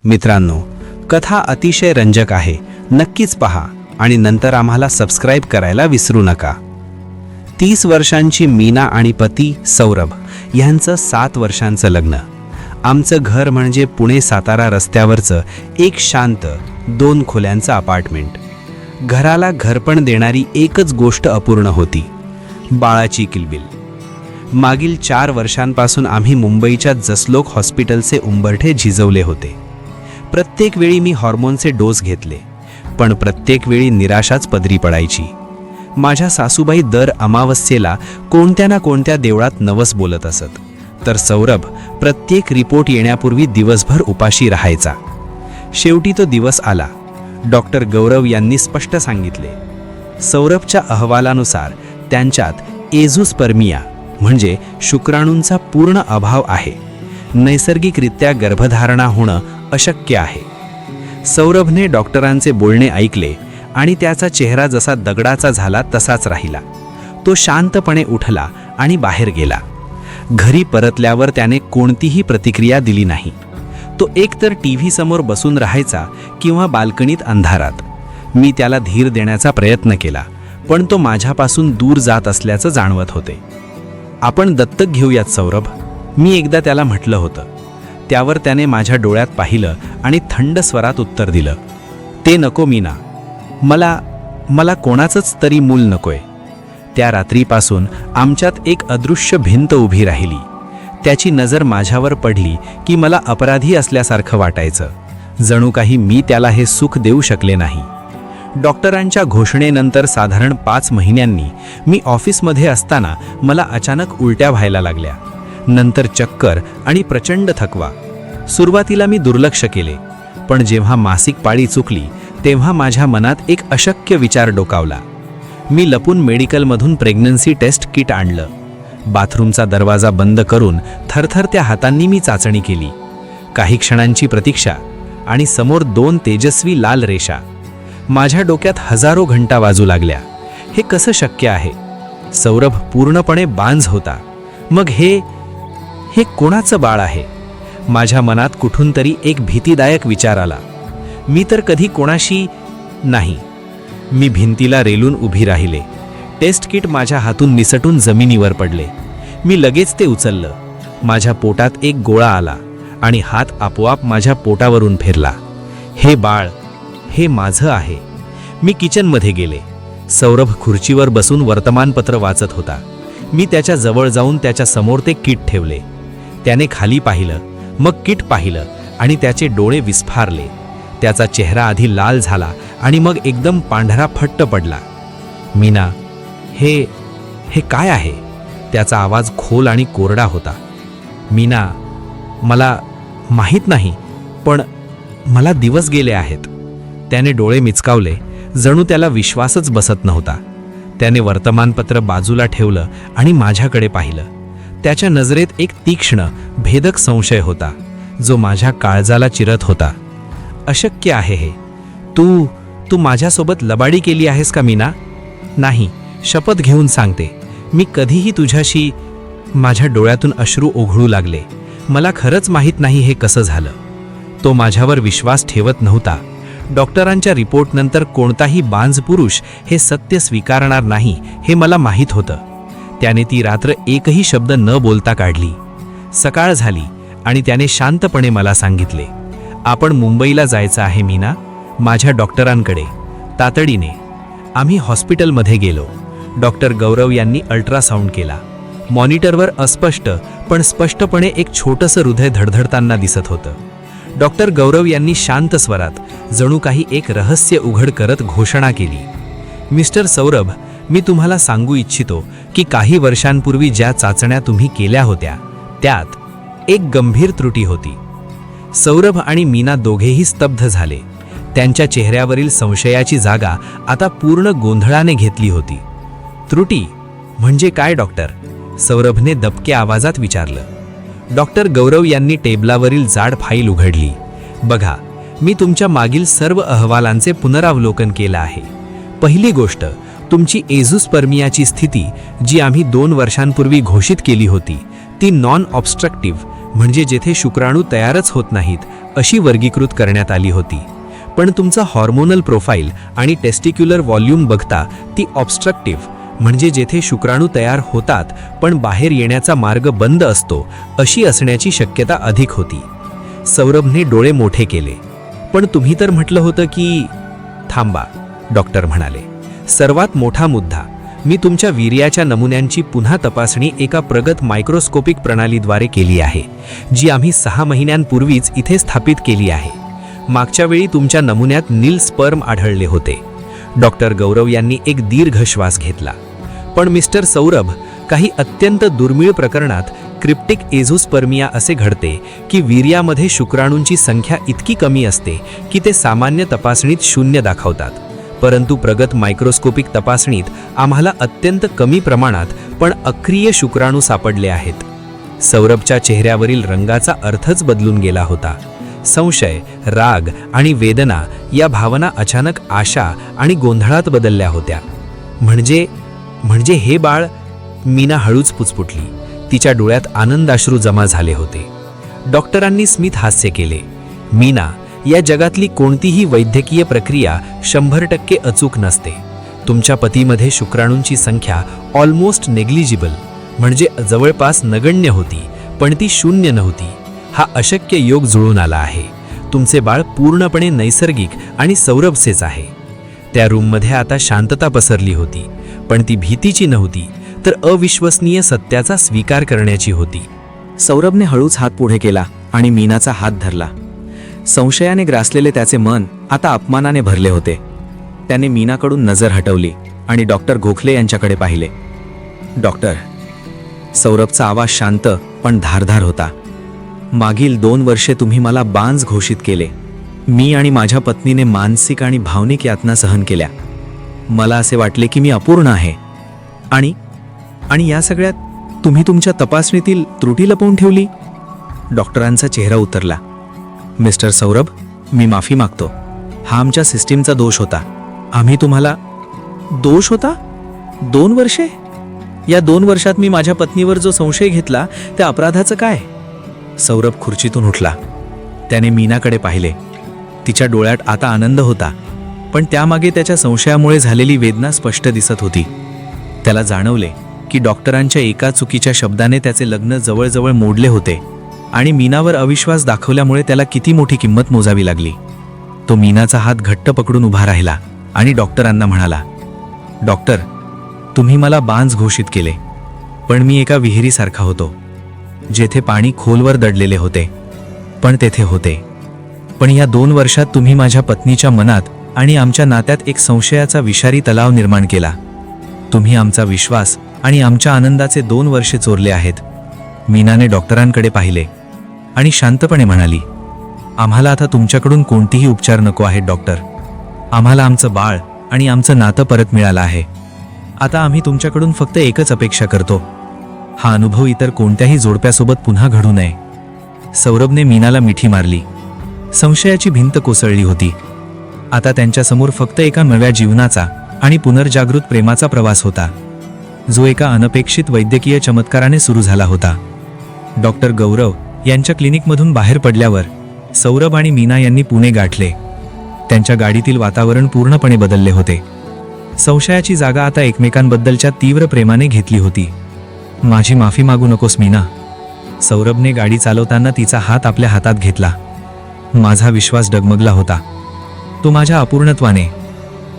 मित्रांनो, कथा अतिशय रंजक आहे. नक्कीच पहा आणि नंतर आम्हाला सबस्क्राईब करायला विसरू नका. 30 वर्षांची मीना आणि पती सौरभ यांचं 7 वर्षांचं लग्न. आमचं घर म्हणजे पुणे सातारा रस्त्यावरचं एक शांत 2 खोल्यांचं अपार्टमेंट. घराला घरपण देणारी एकच गोष्ट अपूर्ण होती, बाळाची किलबिल. मागील 4 वर्षांपासून आम्ही मुंबईच्या जसलोक हॉस्पिटलचे उंबरठे झिजवले होते. प्रत्येक वेळी मी हॉर्मोनचे डोस घेतले, पण प्रत्येक वेळी निराशाच पदरी पडायची. माझ्या सासूबाई दर अमावस्येला कोणत्या ना कोणत्या देवळात नवस बोलत असत, तर सौरभ प्रत्येक रिपोर्ट येण्यापूर्वी दिवसभर उपाशी राहायचा. शेवटी तो दिवस आला. डॉक्टर गौरव यांनी स्पष्ट सांगितले, सौरभच्या अहवालानुसार त्यांच्यात एझोस्पर्मिया म्हणजे शुक्राणूंचा पूर्ण अभाव आहे. नैसर्गिकरित्या गर्भधारणा होणं अशक्य आहे. सौरभने डॉक्टरांचे बोलणे ऐकले आणि त्याचा चेहरा जसा दगडाचा झाला तसाच राहिला. तो शांतपणे उठला आणि बाहेर गेला. घरी परतल्यावर त्याने कोणतीही प्रतिक्रिया दिली नाही. तो एकतर टीव्ही समोर बसून राहायचा किंवा बाल्कनीत अंधारात. मी त्याला धीर देण्याचा प्रयत्न केला, पण तो माझ्यापासून दूर जात असल्याचं जाणवत होते. आपण दत्तक घेऊयात सौरभ, मी एकदा त्याला म्हटलं होतं. त्यावर त्याने माझ्या डोळ्यात पाहिलं आणि थंड स्वरात उत्तर दिलं, ते नको मीना, मला कोणाचंच तरी मूल नकोय. त्या रात्रीपासून आमच्यात एक अदृश्य भिंत उभी राहिली. त्याची नजर माझ्यावर पडली की मला अपराधी असल्यासारखं वाटायचं, जणू काही मी त्याला हे सुख देऊ शकले नाही. डॉक्टरांच्या घोषणेनंतर साधारण 5 महिन्यांनी मी ऑफिसमध्ये असताना मला अचानक उलट्या व्हायला लागल्या. नंतर चक्कर आणि प्रचंड थकवा. सुरुवातीला मी दुर्लक्ष केले, पण जेव्हा मासिक पाळी चुकली तेव्हा माझ्या मनात एक अशक्य विचार डोकावला. मी लपून मेडिकलमधून प्रेग्नन्सी टेस्ट किट आणलं. बाथरूमचा दरवाजा बंद करून थरथरत्या हातांनी मी चाचणी केली. काही क्षणांची प्रतीक्षा आणि समोर 2 तेजस्वी लाल रेषा. माझ्या डोक्यात हजारो घंटा वाजू लागल्या. हे कसं शक्य आहे? सौरभ पूर्णपणे बांझ होता. मग हे कोणाचं बाळ आहे? माझ्या मनात कुठून तरी एक भीतीदायक विचार आला. मी तर कधी कोणाशी नाही. मी भिंतीला रेलून उभी राहिले. टेस्ट किट माझ्या हातून निसटून जमिनीवर पडले. मी लगेच ते उचललं. माझ्या पोटात एक गोळा आला आणि हात आपोआप माझ्या पोटावरून फिरला. हे बाळ, हे माझं आहे. मी किचनमध्ये गेले. सौरभ खुर्चीवर बसून वर्तमानपत्र वाचत होता. मी त्याच्या जवळ जाऊन त्याच्या समोर ते किट ठेवले. त्याने खाली पाहिलं, मग किट पाहिलं आणि त्याचे डोळे विस्फारले. त्याचा चेहरा आधी लाल झाला आणि मग एकदम पांढरा फट्ट पडला. मीना, हे काय आहे? त्याचा आवाज खोल आणि कोरडा होता. मीना, मला माहीत नाही, पण मला दिवस गेले आहेत. त्याने डोळे मिचकावले, जणू त्याला विश्वासच बसत नव्हता. त्याने वर्तमानपत्र बाजूला ठेवलं आणि माझ्याकडे पाहिलं. त्याच्या नजरेत एक तीक्ष्ण, भेदक संशय होता, जो माझ्या काळजाला चिरत होता. अशक्य आहे हे. तू माझ्यासोबत लबाडी केली आहेस का मीना? नाही, शपथ घेऊन सांगते, मी कधीही तुझ्याशी. माझ्या डोळ्यातून अश्रू ओघळू लागले. मला खरंच माहीत नाही हे कसं झालं. तो माझ्यावर विश्वास ठेवत नव्हता. डॉक्टरांच्या रिपोर्टनंतर कोणताही बांझ पुरुष हे सत्य स्वीकारणार नाही हे मला माहीत होतं. त्याने ती रात्र एकही शब्द न बोलता काढली. सकाळ झाली आणि त्याने शांतपणे मला सांगितले, आपण मुंबईला जायचं आहे मीना, माझ्या डॉक्टरांकडे, तातडीने. आम्ही हॉस्पिटलमध्ये गेलो. डॉक्टर गौरव यांनी अल्ट्रासाऊंड केला. मॉनिटरवर अस्पष्ट पण स्पष्टपणे एक छोटंसं हृदय धडधडताना दिसत होतं. डॉक्टर गौरव यांनी शांत स्वरात, जणू काही एक रहस्य उघड करत घोषणा केली, मिस्टर सौरभ, मी तुम्हाला सांगू इच्छितो की काही वर्षांपूर्वी ज्या चाचण्या तुम्ही केल्या होत्या त्यात एक गंभीर त्रुटी होती. सौरभ आणि मीना दोघेही स्तब्ध झाले. त्यांच्या चेहऱ्यावरील संशयाची जागा आता पूर्ण गोंधळाने घेतली होती. त्रुटी म्हणजे काय डॉक्टर? सौरभने दबक्या आवाजात विचारलं. डॉक्टर गौरव यांनी टेबलावरील जाड फाईल उघडली. बघा, मी तुमच्या मागील सर्व अहवालांचे पुनरावलोकन केलं आहे. पहिली गोष्ट, तुमची एझोस्पर्मियाची स्थिती जी आम्ही 2 वर्षांपूर्वी घोषित केली होती ती नॉन ऑब्स्ट्रक्टिव्ह म्हणजे जेथे शुक्राणू तयारच होत नाहीत अशी वर्गीकृत करण्यात आली होती. पण तुमचा हॉर्मोनल प्रोफाईल आणि टेस्टिक्युलर व्हॉल्यूम बघता ती ऑब्स्ट्रक्टिव्ह, म्हणजे जेथे शुक्राणू तयार होतात पण बाहेर येण्याचा मार्ग बंद असतो अशी असण्याची शक्यता अधिक होती. सौरभने डोळे मोठे केले. पण तुम्ही तर म्हटलं होतं की... थांबा, डॉक्टर म्हणाले. सर्वात मोठा मुद्दा, मी तुमच्या वीर्याच्या नमुन्यांची पुन्हा तपासणी एका प्रगत मायक्रोस्कोपिक प्रणालीद्वारे केली आहे, जी आम्ही 6 महिन्यांपूर्वीच इथे स्थापित केली आहे. मागच्या वेळी तुमच्या नमुन्यात नील स्पर्म आढळले होते. डॉक्टर गौरव यांनी एक दीर्घ श्वास घेतला. पण मिस्टर सौरभ, काही अत्यंत दुर्मिळ प्रकरणात क्रिप्टिक एझोस्पर्मिया असे घडते की वीर्यामध्ये शुक्राणूंची संख्या इतकी कमी असते की ते सामान्य तपासणीत 0 दाखवतात. परंतु प्रगत मायक्रोस्कोपिक तपासणीत आम्हाला अत्यंत कमी प्रमाणात पण अक्रिय शुक्राणू सापडले आहेत. सौरभच्या चेहऱ्यावरील रंगाचा अर्थच बदलून गेला होता. संशय, राग आणि वेदना या भावना अचानक आशा आणि गोंधळात बदलल्या होत्या. म्हणजे हे बाळ... मीना हळूच पुचपुटली. तिच्या डोळ्यात आनंदाश्रू जमा झाले होते. डॉक्टरांनी स्मित हास्य केले. मीना, या जगातली कोणतीही वैद्यकीय प्रक्रिया 100% अचूक नसते. तुमच्या पतीमध्ये शुक्राणूंची संख्या ऑलमोस्ट नेग्लिजिबल, म्हणजे जवळपास नगण्य होती, पण ती 0 नव्हती. हा अशक्य योग जुळून आला आहे. तुमचे बाळ पूर्णपणे नैसर्गिक आणि सौरभचेच आहे. त्या रूममध्ये आता शांतता पसरली होती, पण ती भीतीची नव्हती, तर अविश्वसनीय सत्याचा स्वीकार करण्याची होती. सौरभने हळूच हात पुढे केला आणि मीनाचा हात धरला. संशयाने ग्रासलेले त्याचे मन आता अपमानाने भरले होते. त्याने मीनाकडून नजर हटवली आणि डॉक्टर गोखले यांच्याकडे पाहिले. डॉक्टर, सौरभचा आवाज शांत पण धारदार होता. मागील 2 वर्षे तुम्ही मला बांझ घोषित केले. मी आणि माझ्या पत्नीने मानसिक आणि भावनिक यातना सहन केल्या. मला असे वाटले की मी अपूर्ण आहे. आणि या सगळ्यात तुम्ही तुमच्या तपासणीतील त्रुटी लपवून ठेवली. डॉक्टरांचा चेहरा उतरला. मिस्टर सौरभ, मी माफी मागतो. हा आमच्या सिस्टीमचा दोष होता. आम्ही तुम्हाला... दोष होता? 2 वर्षे? या 2 वर्षात मी माझ्या पत्नीवर जो संशय घेतला त्या अपराधाचं काय? सौरभ खुर्चीतून उठला. त्याने मीनाकडे पाहिले. तिच्या डोळ्यात आता आनंद होता, पण त्यामागे त्याच्या संशयामुळे झालेली वेदना स्पष्ट दिसत होती. त्याला जाणवले की डॉक्टरांच्या एका चुकीच्या शब्दाने त्याचे लग्न जवळजवळ मोडले होते आणि मीनावर अविश्वास दाखवल्यामुळे त्याला किती मोठी किंमत मोजावी लागली. तो मीनाचा हात घट्ट पकडून उभा राहिला आणि डॉक्टरांना म्हणाला, डॉक्टर, तुम्ही मला बांझ घोषित केले, पण मी एका विहिरीसारखा होतो, जेथे पाणी खोलवर दडलेले होते, पण तेथे होते. पण या 2 वर्षात तुम्ही माझ्या पत्नीच्या मनात आणि आमच्या नात्यात एक संशयाचा विषारी तलाव निर्माण केला. तुम्ही आमचा विश्वास आणि आमच्या आनंदाचे 2 वर्षे चोरले आहेत. मीनाने डॉक्टरांकडे पाहिले आणि शांतपणे म्हणाली, आम्हाला आता तुमच्याकडून कोणतीही उपचार नको आहेत डॉक्टर. आम्हाला आमचं बाळ आणि आमचं नातं परत मिळालं आहे. आता आम्ही तुमच्याकडून फक्त एकच अपेक्षा करतो, हा अनुभव इतर कोणत्याही जोडप्यासोबत पुन्हा घडू नये. सौरभने मीनाला मिठी मारली. संशयाची भिंत कोसळली होती. आता त्यांच्यासमोर फक्त एका नव्या जीवनाचा आणि पुनर्जागृत प्रेमाचा प्रवास होता, जो एका अनपेक्षित वैद्यकीय चमत्काराने सुरू झाला होता. डॉक्टर गौरव यांच्या क्लिनिकमधून बाहेर पडल्यावर सौरभ आणि मीना यांनी पुणे गाठले. त्यांच्या गाडीतील वातावरण पूर्णपणे बदलले होते. संशयाची जागा आता एकमेकांबद्दलच्या तीव्र प्रेमाने घेतली होती. माझी माफी मागू नकोस मीना. सौरभने गाडी चालवताना तिचा हात आपल्या हातात घेतला. माझा विश्वास डगमगला होता. तो माझ्या अपूर्णत्वाने.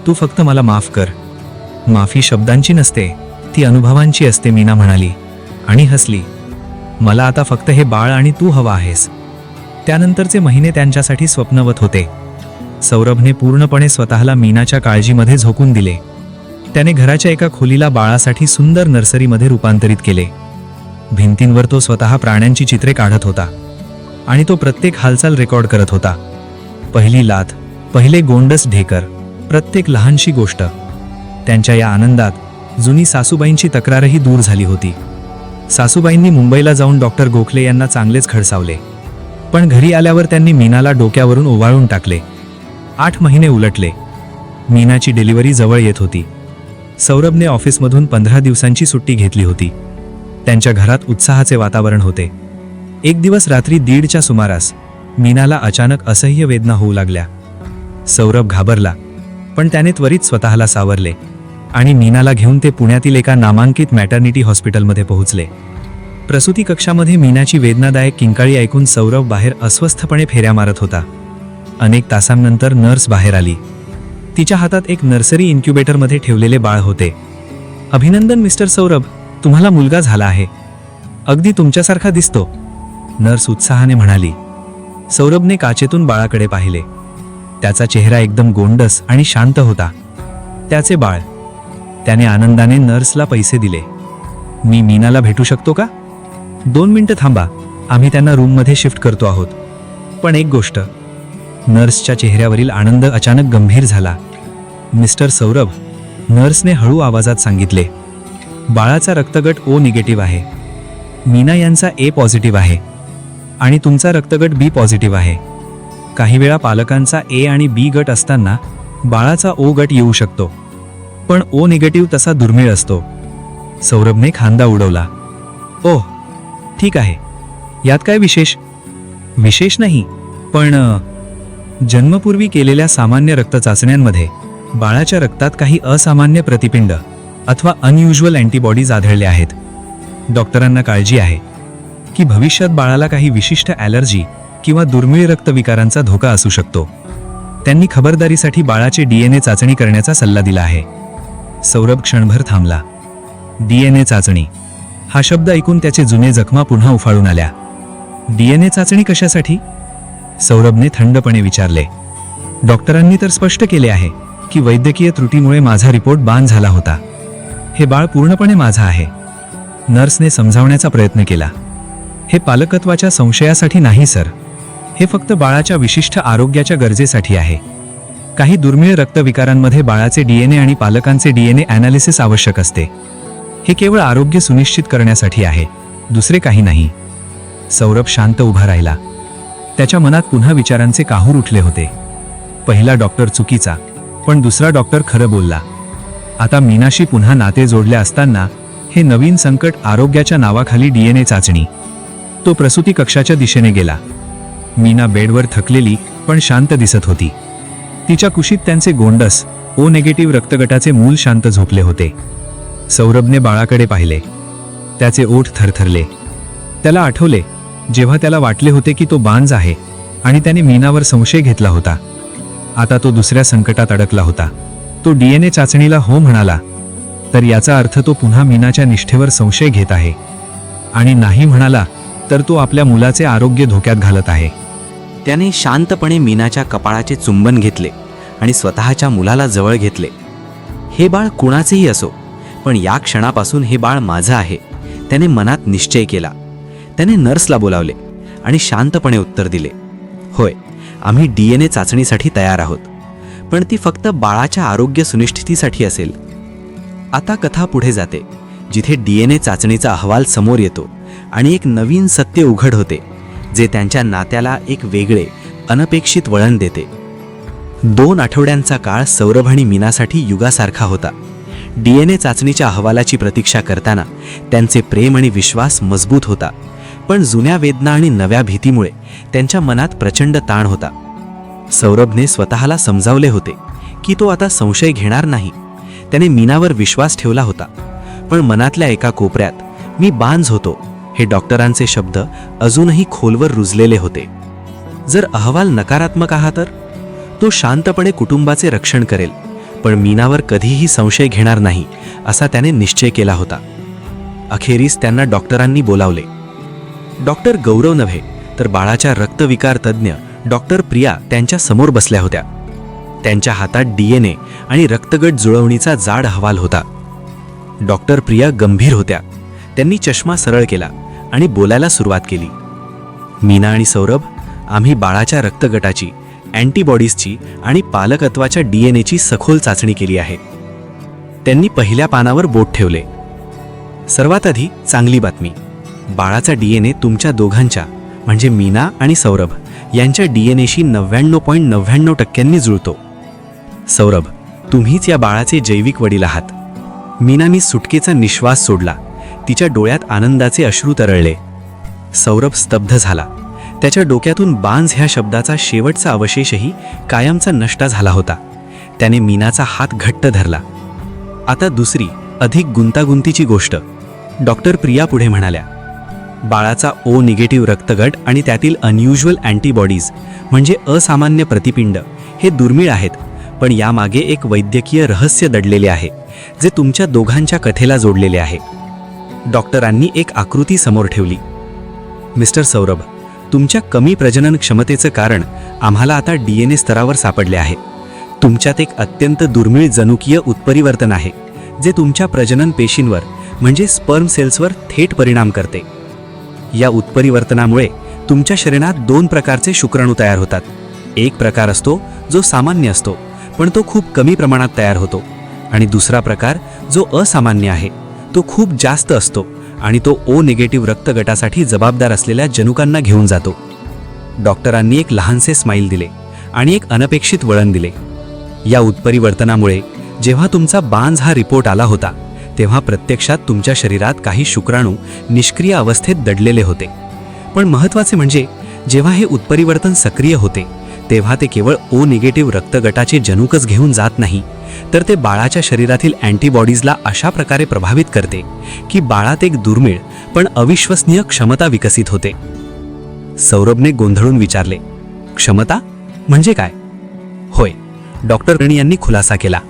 तू फक्त मला माफ कर. माफी शब्दांची नसते, ती अनुभवांची असते, मीना म्हणाली आणि हसली. मला आता फक्त हे बाळ आणि तू हवा आहेस. त्यानंतरचे महिने त्यांच्यासाठी स्वप्नवत होते. सौरभने पूर्णपणे स्वतःला मीनाच्या काळजीमध्ये झोकून दिले. त्याने घराच्या एका खोलीला बाळासाठी सुंदर नर्सरीमध्ये रूपांतरित केले. भिंतींवर तो स्वतः प्राण्यांची चित्रे काढत होता आणि तो प्रत्येक हालचाल रेकॉर्ड करत होता. पहिली लाथ, पहिले गोंडस ढेकर, प्रत्येक लहानशी गोष्ट. त्यांच्या या आनंदात जुनी सासूबाईंची तक्रारही दूर झाली होती. सासूबाईंनी मुंबईला जाऊन डॉक्टर गोखले यांना चांगलेच खडसावले, पण घरी आल्यावर त्यांनी मीनाला डोक्यावरून ओवाळून टाकले. 8 महिने उलटले. मीनाची डिलिव्हरी जवळ येत होती. सौरभने ऑफिसमधून 15 दिवसांची सुट्टी घेतली होती. त्यांच्या घरात उत्साहाचे वातावरण होते. एक दिवस रात्री 1:30च्या सुमारास मीनाला अचानक असह्य वेदना होऊ लागल्या. सौरभ घाबरला, पण त्याने त्वरित स्वतःला सावरले आणि मीनाला घेऊन ते पुण्यातील एका नामांकित मॅटर्निटी हॉस्पिटलमध्ये पोहोचले. प्रसूती कक्षामध्ये मीनाची वेदनादायक किंकाळी ऐकून सौरभ बाहेर अस्वस्थपणे फेऱ्या मारत होता. अनेक तासांनंतर नर्स बाहेर आली. तिच्या हातात एक नर्सरी इन्क्युबेटरमध्ये ठेवलेले बाळ होते. अभिनंदन मिस्टर सौरभ, तुम्हाला मुलगा झाला आहे. अगदी तुमच्यासारखा दिसतो, नर्स उत्साहाने म्हणाली. सौरभने काचेतून बाळाकडे पाहिले. त्याचा चेहरा एकदम गोंडस आणि शांत होता. त्याचे बाळ. त्याने आनंदाने नर्सला पैसे दिले. मी मीनाला भेटू शकतो का? 2 मिनिटं थांबा, आम्ही त्यांना रूममध्ये शिफ्ट करतो आहोत. पण एक गोष्ट. नर्सच्या चेहऱ्यावरील आनंद अचानक गंभीर झाला. मिस्टर सौरभ, नर्सने हळू आवाजात सांगितले, बाळाचा रक्तगट O निगेटिव्ह आहे. मीना यांचा A पॉझिटिव्ह आहे आणि तुमचा रक्तगट B पॉझिटिव्ह आहे. काही वेळा पालकांचा A आणि B गट असताना बाळाचा O गट येऊ शकतो, पण O निगेटिव्ह तसा दुर्मिळ असतो. सौरभने खांदा उडवला. ओह, ठीक आहे. यात काय विशेष? विशेष नाही, पण जन्मपूर्वी केलेल्या सामान्य रक्त चाचण्यांमध्ये बाळाच्या रक्तात काही असामान्य प्रतिपिंड अथवा अनयुज्युअल अँटीबॉडीज आढळल्या आहेत. डॉक्टरांना काळजी आहे की भविष्यात बाळाला काही विशिष्ट ॲलर्जी किंवा दुर्मिळ रक्तविकारांचा धोका असू शकतो. त्यांनी खबरदारीसाठी बाळाचे DNA चाचणी करण्याचा सल्ला दिला आहे. सौरभ क्षणभर थांबला. DNA चाचणी हा शब्द ऐकून त्याचे जुने जखमा पुन्हा उफाळून आल्या. DNA चाचणी कशासाठी? सौरभने थंडपणे विचारले. डॉक्टरांनी तर स्पष्ट केले आहे की वैद्यकीय त्रुटीमुळे माझा रिपोर्ट बान झाला होता. हे बाळ पूर्णपणे माझा आहे. नर्सने समजावण्याचा प्रयत्न केला. हे पालकत्वाच्या संशयासाठी नाही सर. हे फक्त बाळाच्या विशिष्ट आरोग्याच्या गरजेसाठी आहे. काही दुर्मिळ रक्तविकारांमध्ये बाळाचे DNA आणि पालकांचे DNA ॲनालिसिस आवश्यक असते. हे केवळ आरोग्य सुनिश्चित करण्यासाठी आहे, दुसरे काही नाही. सौरभ शांत उभा राहिला. त्याच्या मनात पुन्हा विचारांचे काहूर उठले होते. पहिला डॉक्टर चुकीचा, पण दुसरा डॉक्टर खरं बोलला. आता मीनाशी पुन्हा नाते जोडले असताना हे नवीन संकट, आरोग्याच्या नावाखाली DNA चाचणी. तो प्रसूती कक्षाच्या दिशेने गेला. मीना बेडवर थकलेली पण शांत दिसत होती. तिच्या कुशीत त्यांचे गोंडस O निगेटिव्ह रक्तगटाचे मूल शांत झोपले होते. सौरभने बाळाकडे पाहिले. त्याचे ओठ थरथरले. त्याला आठवले जेव्हा त्याला वाटले होते की तो बांज आहे आणि त्याने मीनावर संशय घेतला होता. आता तो दुसऱ्या संकटात अडकला होता. तो DNA चाचणीला हो म्हणाला तर याचा अर्थ तो पुन्हा मीनाच्या निष्ठेवर संशय घेत आहे, आणि नाही म्हणाला तर तो आपल्या मुलाचे आरोग्य धोक्यात घालत आहे. त्याने शांतपणे मीनाच्या कपाळाचे चुंबन घेतले आणि स्वतःच्या मुलाला जवळ घेतले. हे बाळ कुणाचेही असो, पण या क्षणापासून हे बाळ माझं आहे, त्याने मनात निश्चय केला. त्याने नर्सला बोलावले आणि शांतपणे उत्तर दिले, होय, आम्ही DNA चाचणीसाठी तयार आहोत, पण ती फक्त बाळाच्या आरोग्य सुनिश्चितीसाठी असेल. आता कथा पुढे जाते, जिथे DNA चाचणीचा अहवाल समोर येतो आणि एक नवीन सत्य उघड होते, जे त्यांच्या नात्याला एक वेगळे, अनपेक्षित वळण देते. 2 आठवड्यांचा काळ सौरभ आणि मीनासाठी युगासारखा होता. DNA चाचणीच्या अहवालाची प्रतीक्षा करताना त्यांचे प्रेम आणि विश्वास मजबूत होता, पण जुन्या वेदना आणि नव्या भीतीमुळे त्यांच्या मनात प्रचंड ताण होता. सौरभने स्वतःला समजावले होते की तो आता संशय घेणार नाही. त्याने मीनावर विश्वास ठेवला होता, पण मनातल्या एका कोपऱ्यात मी बांज होतो हे डॉक्टरांचे शब्द अजूनही खोलवर रुजलेले होते. जर अहवाल नकारात्मक आहा तर तो शांतपणे कुटुंबाचे रक्षण करेल, पण मीनावर कधीही संशय घेणार नाही असा त्याने निश्चय केला होता. अखेरीस त्यांना डॉक्टरांनी बोलावले. डॉक्टर गौरव नव्हे तर बाळाच्या रक्तविकार तज्ज्ञ डॉक्टर प्रिया त्यांच्या समोर बसल्या होत्या. त्यांच्या हातात DNA आणि रक्तगट जुळवणीचा जाड अहवाल होता. डॉक्टर प्रिया गंभीर होत्या. त्यांनी चष्मा सरळ केला आणि बोलायला सुरुवात केली. मीना आणि सौरभ, आम्ही बाळाच्या रक्तगटाची, अँटीबॉडीजची आणि पालकत्वाच्या DNAची सखोल चाचणी केली आहे. त्यांनी पहिल्या पानावर बोट ठेवले. सर्वात आधी चांगली बातमी, बाळाचा DNA तुमच्या दोघांच्या म्हणजे मीना आणि सौरभ यांच्या DNAशी 99.99% जुळतो. सौरभ, तुम्हीच या बाळाचे जैविक वडील आहात. मीनानी सुटकेचा निश्वास सोडला. तिच्या डोळ्यात आनंदाचे अश्रू तरळले. सौरभ स्तब्ध झाला. त्याच्या डोक्यातून बांझ ह्या शब्दाचा शेवटचा अवशेषही कायमचा नष्ट झाला होता. त्याने मीनाचा हात घट्ट धरला. आता दुसरी अधिक गुंतागुंतीची गोष्ट. डॉक्टर प्रिया पुढे म्हणाल्या, बाळाचा ओ निगेटिव्ह रक्तगट आणि त्यातील अनयुज्युअल अँटीबॉडीज म्हणजे असामान्य प्रतिपिंड हे दुर्मिळ आहेत, पण यामागे एक वैद्यकीय रहस्य दडलेले आहे जे तुमच्या दोघांच्या कथेला जोडलेले आहे. डॉक्टरांनी एक आकृती समोर ठेवली. मिस्टर सौरभ, तुमच्या कमी प्रजनन क्षमतेचं कारण आम्हाला आता DNA स्तरावर सापडले आहे. तुमच्यात एक अत्यंत दुर्मिळ जनुकीय उत्परिवर्तन आहे जे तुमच्या प्रजनन पेशींवर म्हणजे स्पर्म सेल्सवर थेट परिणाम करते. या उत्परिवर्तनामुळे तुमच्या शरीरात 2 प्रकारचे शुक्राणू तयार होतात. एक प्रकार असतो जो सामान्य असतो पण तो खूप कमी प्रमाणात तयार होतो, आणि दुसरा प्रकार जो असामान्य आहे तो खूप जास्त असतो आणि तो ओ निगेटिव्ह रक्तगटासाठी जबाबदार असलेल्या जनुकांना घेऊन जातो. डॉक्टरांनी एक लहानसे स्माईल दिले आणि एक अनपेक्षित वळण दिले. या उत्परिवर्तनामुळे जेव्हा तुमचा बांझ हा रिपोर्ट आला होता तेव्हा प्रत्यक्षात तुमच्या शरीरात काही शुक्राणू निष्क्रिय अवस्थेत दडलेले होते. पण महत्त्वाचे म्हणजे जेव्हा हे उत्परिवर्तन सक्रिय होते तेव्हा ते केवळ ओ निगेटिव्ह रक्तगटाचे जनुकच घेऊन जात नाही, तर ते बाळाच्या शरीरातील अँटीबॉडीजला अशा प्रकारे प्रभावित करते की बाळात एक दुर्मिळ पण अविश्वसनीय क्षमता विकसित होते. सौरभने गोंधळून विचारले, क्षमता म्हणजे काय? होय, डॉक्टर यांनी खुलासा केला.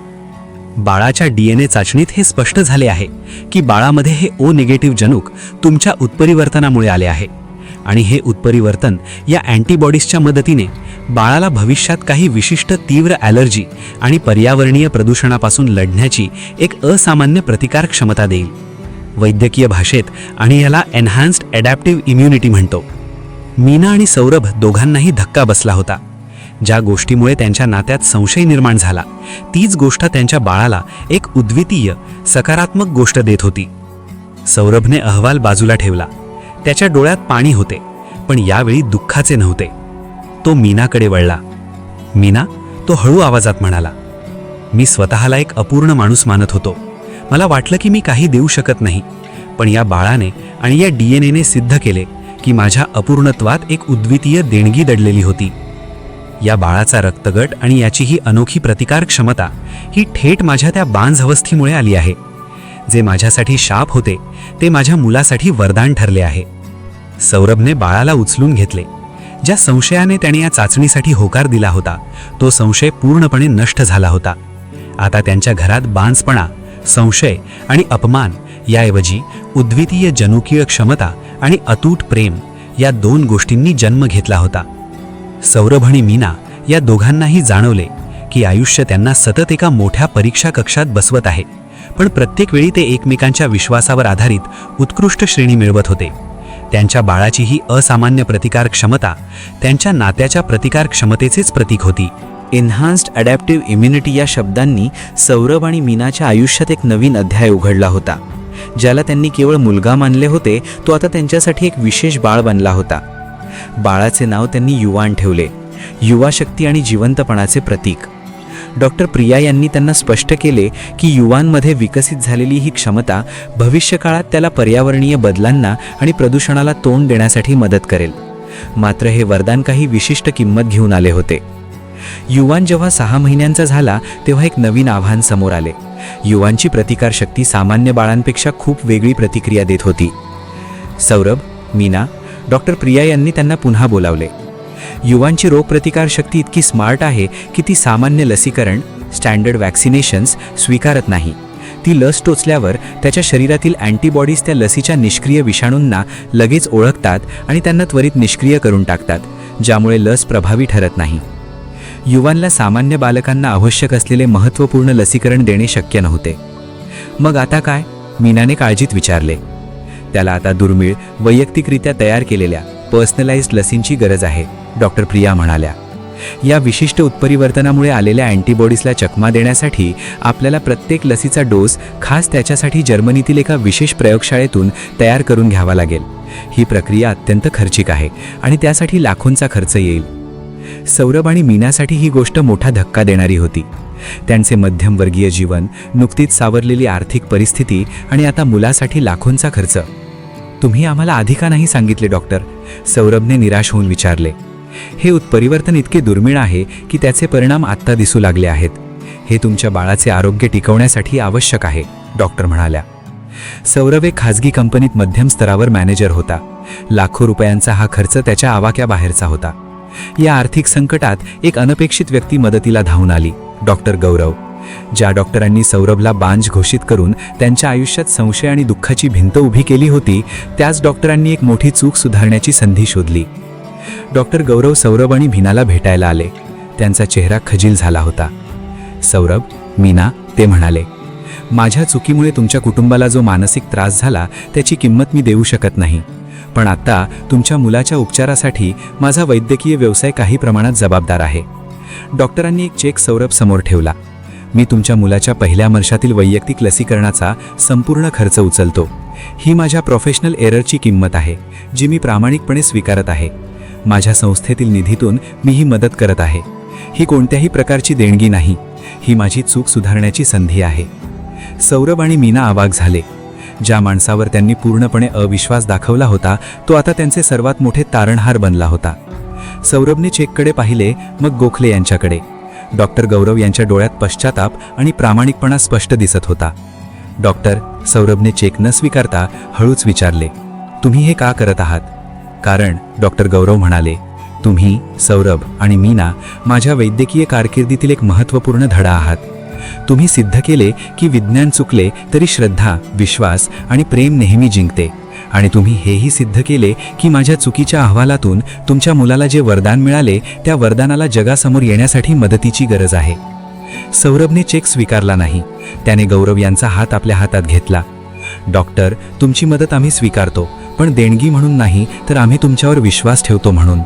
बाळाच्या DNA चाचणीत हे स्पष्ट झाले आहे की बाळामध्ये हे ओ निगेटिव्ह जनुक तुमच्या उत्परिवर्तनामुळे आले आहे, आणि हे उत्परिवर्तन या अँटीबॉडीजच्या मदतीने बाळाला भविष्यात काही विशिष्ट तीव्र ॲलर्जी आणि पर्यावरणीय प्रदूषणापासून लढण्याची एक असामान्य प्रतिकार क्षमता देईल. वैद्यकीय भाषेत आणि याला एन्हान्स्ड ॲडॅप्टिव्ह इम्युनिटी म्हणतो. मीना आणि सौरभ दोघांनाही धक्का बसला होता. ज्या गोष्टीमुळे त्यांच्या नात्यात संशय निर्माण झाला तीच गोष्ट त्यांच्या बाळाला एक अद्वितीय सकारात्मक गोष्ट देत होती. सौरभने अहवाल बाजूला ठेवला. त्याच्या डोळ्यात पाणी होते, पण यावेळी दुःखाचे नव्हते. तो मीनाकडे वळला. मीना, तो हळू आवाजात म्हणाला, मी स्वतःला एक अपूर्ण माणूस मानत होतो. मला वाटलं की मी काही देऊ शकत नाही, पण या बाळाने आणि या DNAने सिद्ध केले की माझ्या अपूर्णत्वात एक अद्वितीय देणगी दडलेली होती. या बाळाचा रक्तगट आणि याची ही अनोखी प्रतिकार क्षमता ही थेट माझ्या त्या बांझ अवस्थेमुळे आली आहे. जे माझ्यासाठी शाप होते ते माझ्या मुलासाठी वरदान ठरले आहे. सौरभने बाळाला उचलून घेतले. ज्या संशयाने त्याने या चाचणीसाठी होकार दिला होता तो संशय पूर्णपणे नष्ट झाला होता. आता त्यांच्या घरात बांझपणा, संशय आणि अपमान याऐवजी अद्वितीय जनुकीय क्षमता आणि अतूट प्रेम या 2 गोष्टींनी जन्म घेतला होता. सौरभ आणि मीना या दोघांनाही जाणवले की आयुष्य त्यांना सतत एका मोठ्या परीक्षा कक्षात बसवत आहे, पण प्रत्येक वेळी ते एकमेकांच्या विश्वासावर आधारित उत्कृष्ट श्रेणी मिळवत होते. त्यांच्या बाळाची ही असामान्य प्रतिकार क्षमता त्यांच्या नात्याच्या प्रतिकार क्षमतेचेच प्रतीक होती. एन्हान्स्ड अडॅप्टिव्ह इम्युनिटी या शब्दांनी सौरभ आणि मीनाच्या आयुष्यात एक नवीन अध्याय उघडला होता. ज्याला त्यांनी केवळ मुलगा मानले होते तो आता त्यांच्यासाठी एक विशेष बाळ बनला होता. बाळाचे नाव त्यांनी युवान ठेवले, युवा शक्ती आणि जिवंतपणाचे प्रतीक. डॉक्टर प्रिया यांनी त्यांना स्पष्ट केले की युवांमध्ये विकसित झालेली ही क्षमता भविष्यकाळात त्याला पर्यावरणीय बदलांना आणि प्रदूषणाला तोंड देण्यासाठी मदत करेल. मात्र हे वरदान काही विशिष्ट किंमत घेऊन आले होते. युवान जेव्हा 6 महिन्यांचा झाला तेव्हा एक नवीन आव्हान समोर आले. युवांची प्रतिकारशक्ती सामान्य बाळांपेक्षा खूप वेगळी प्रतिक्रिया देत होती. सौरभ, मीना, डॉक्टर प्रिया यांनी त्यांना पुन्हा बोलावले. युवांची रोगप्रतिकारशक्ती इतकी स्मार्ट आहे की ती सामान्य लसीकरण, स्टँडर्ड वॅक्सिनेशन्स स्वीकारत नाही. ती लस टोचल्यावर त्याच्या शरीरातील अँटीबॉडीज त्या लसीच्या निष्क्रिय विषाणूंना लगेच ओळखतात आणि त्यांना त्वरित निष्क्रिय करून टाकतात, ज्यामुळे लस प्रभावी ठरत नाही. युवांना सामान्य बालकांना आवश्यक असलेले महत्त्वपूर्ण लसीकरण देणे शक्य नव्हते. मग आता काय? मीनाने काळजीत विचारले. त्याला आता दुर्मिळ, वैयक्तिकरित्या तयार केलेल्या पर्सनलाइज्ड लसींची गरज आहे, डॉक्टर प्रिया म्हणाल्या. या विशिष्ट उत्परिवर्तनामुळे आलेल्या अँटीबॉडीजला चकमा देण्यासाठी आपल्याला प्रत्येक लसीचा डोस खास त्याच्यासाठी जर्मनीतील एका विशेष प्रयोगशाळेतून तयार करून घ्यावा लागेल. ही प्रक्रिया अत्यंत खर्चिक आहे आणि त्यासाठी लाखोंचा खर्च येईल. सौरभ आणि मीनासाठी ही गोष्ट मोठा धक्का देणारी होती. त्यांचे मध्यमवर्गीय जीवन, नुकतीच सावरलेली आर्थिक परिस्थिती आणि आता मुलासाठी लाखोंचा खर्च. तुम्ही आम्हाला आधी का नाही सांगितले डॉक्टर? सौरभने निराश होऊन विचारले. हे उत्परिवर्तन इतके दुर्मिळ आहे की त्याचे परिणाम आत्ता दिसू लागले आहेत. हे तुमच्या बाळाचे आरोग्य टिकवण्यासाठी आवश्यक आहे, डॉक्टर म्हणाल्या. सौरभ एक खाजगी कंपनीत मध्यम स्तरावर मॅनेजर होता. लाखो रुपयांचा हा खर्च त्याच्या आवाक्याबाहेरचा होता. या आर्थिक संकटात एक अनपेक्षित व्यक्ती मदतीला धावून आली, डॉक्टर गौरव. ज्या डॉक्टरांनी सौरभला बांझ घोषित करून त्यांच्या आयुष्यात संशय आणि दुःखाची भिंत उभी केली होती, त्याच डॉक्टरांनी एक मोठी चूक सुधारण्याची संधी शोधली. डॉक्टर गौरव सौरभ आणि मीनाला भेटायला आले. त्यांचा चेहरा खजील झाला होता. सौरभ, मीना, ते म्हणाले, माझ्या चुकीमुळे तुमच्या कुटुंबाला जो मानसिक त्रास झाला त्याची किंमत मी देऊ शकत नाही. पण आता तुमच्या मुलाच्या उपचारासाठी माझा वैद्यकीय व्यवसाय काही प्रमाणात जबाबदार आहे. डॉक्टरांनी एक चेक सौरभ समोर ठेवला. मी तुमच्या मुलाच्या पहिल्या वर्षातील वैयक्तिक लसीकरणाचा संपूर्ण खर्च उचलतो. ही माझ्या प्रोफेशनल एररची किंमत आहे, जी मी प्रामाणिकपणे स्वीकारत आहे. माझ्या संस्थेतील निधीतून मी ही मदत करत आहे. ही कोणत्याही प्रकारची देणगी नाही. ही माझी चूक सुधारण्याची संधी आहे. सौरभ आणि मीना अवाक झाले. ज्या माणसावर त्यांनी पूर्णपणे अविश्वास दाखवला होता तो आता त्यांचे सर्वात मोठे तारणहार बनला होता. सौरभने चेककडे पाहिले, मग गोखले यांच्याकडे. डॉक्टर गौरव यांच्या डोळ्यात पश्चाताप आणि प्रामाणिकपणा स्पष्ट दिसत होता. डॉक्टर, सौरभने चेक न स्वीकारता हळूच विचारले, तुम्ही हे का करत आहात? कारण, डॉक्टर गौरव म्हणाले, तुम्ही, सौरभ आणि मीना माझ्या वैद्यकीय कारकिर्दीतील एक महत्त्वपूर्ण धडा आहात. तुम्ही सिद्ध केले की विज्ञान चुकले तरी श्रद्धा, विश्वास आणि प्रेम नेहमी जिंकते. आणि तुम्ही हेही सिद्ध केले की माझ्या चुकीच्या अहवालातून तुमच्या मुलाला जे वरदान मिळाले त्या वरदानाला जगासमोर येण्यासाठी मदतीची गरज आहे. सौरभने चेक स्वीकारला नाही. त्याने गौरव यांचा हात आपल्या हातात घेतला. डॉक्टर, तुमची मदत आम्ही स्वीकारतो, पण देणगी म्हणून नाही, तर आम्ही तुमच्यावर विश्वास ठेवतो म्हणून.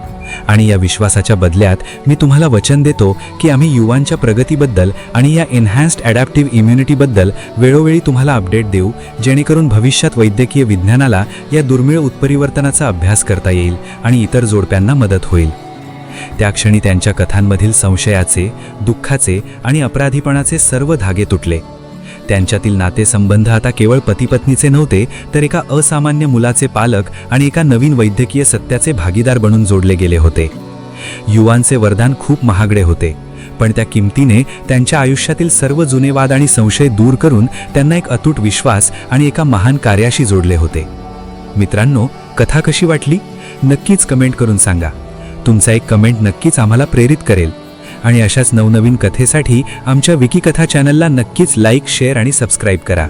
आणि या विश्वासाच्या बदल्यात मी तुम्हाला वचन देतो की आम्ही युवांच्या प्रगतीबद्दल आणि या एन्हान्स्ड ॲडॅप्टिव्ह इम्युनिटीबद्दल वेळोवेळी तुम्हाला अपडेट देऊ, जेणेकरून भविष्यात वैद्यकीय विज्ञानाला या दुर्मिळ उत्परिवर्तनाचा अभ्यास करता येईल आणि इतर जोडप्यांना मदत होईल. त्या क्षणी त्यांच्या कथांमधील संशयाचे, दुःखाचे आणि अपराधीपणाचे सर्व धागे तुटले. त्यांच्यातील नातेसंबंध आता केवळ पतीपत्नीचे नव्हते, तर एका असामान्य मुलाचे पालक आणि एका नवीन वैद्यकीय सत्याचे भागीदार बनून जोडले गेले होते. युवांचे वरदान खूप महागडे होते, पण त्या किमतीने त्यांच्या आयुष्यातील सर्व जुने वाद आणि संशय दूर करून त्यांना एक अतूट विश्वास आणि एका महान कार्याशी जोडले होते. मित्रांनो, कथा कशी वाटली? नक्कीच कमेंट करून सांगा. तुमचा एक कमेंट नक्कीच आम्हाला प्रेरित करेल. आणि अशाच नवनवीन कथेसाठी आमच्या विकिकथा चॅनलला नक्कीच लाईक, शेअर आणि सबस्क्राईब करा.